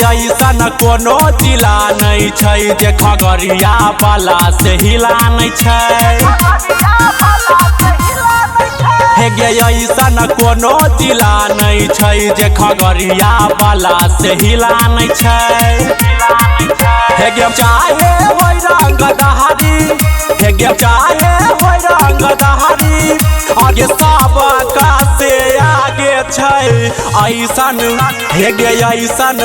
ऐसन कोनो जिला नहीं छै जे खगड़िया वाला से हिला नहीं छै। हे गे ऐसन कोनो जिला नहीं छै जे खगड़िया वाला से हिला नहीं छै। हे गे चाहे होय रंग दहारी, हे गे चाहे होय रंग दहारी, आगे सब का से आगे छै ऐसन। हे गे ऐसन,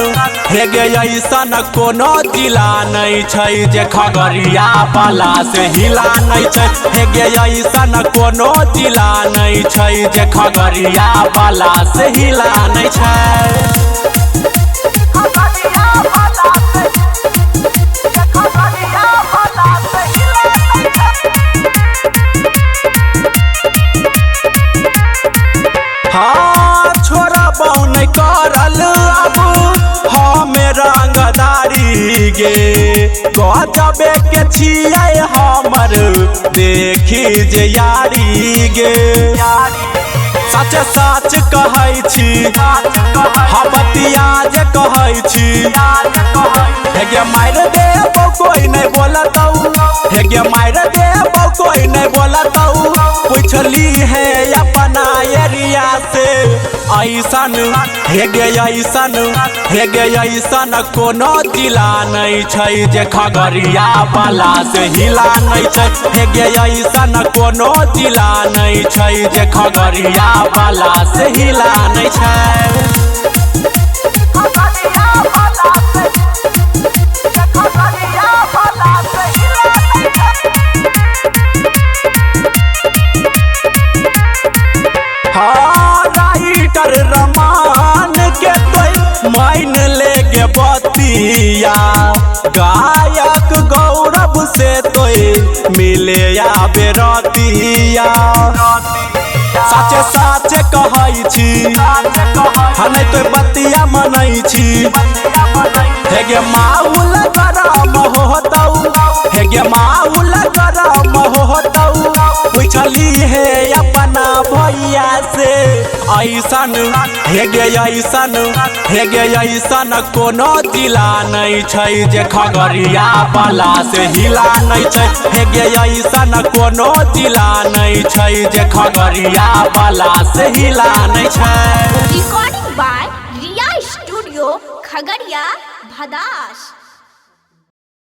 हे गे ऐसन कोनो जिला नहीं छै जे खगड़िया वाला से हिला नहीं छै। हे गे ऐसन कोनो जिला नहीं छै जे खगड़िया वाला से हिला नहीं छै। हाँ छोरा बहु नहीं करल अब हमें रंगदारी गे, गजबे के छियै हमर देखी जे यारी गे। सच सच कहै छी हम बतिया जे कहै छी। हे गे मार देबो कोई नहीं बोलतौ, हे गे मार देबो कोई नहीं बोलतौ, पूछली है अपना एरिया से ऐसन। हे गे ऐसन, हे गे ऐसन कोनो जिला नहीं छै जे खगड़िया वाला से हिला नहीं छै। हे गे ऐसन कोनो जिला नहीं छै जे खगड़िया वाला से हिला नहीं छै। रमान के तो माइन लेगे बतिया, गायक गौरव से तो मिले या बेरतिया। साचे साचे कहै छी हम तो बतिया मनै छी। हे गे माहौल गरम होतौ, हे गे माहौल गरम होतौ, पूछली है अपना भैया से ऐसन। हे गे ऐसन, हे गे ऐसन कोनो जिला नहीं छै जे खगड़िया वाला से हिला नहीं छै। हे गे ऐसन कोनो जिला नहीं छै जे खगड़िया वाला से हिला नहीं छै। Recording by Riya studio Khagaria Bhadas.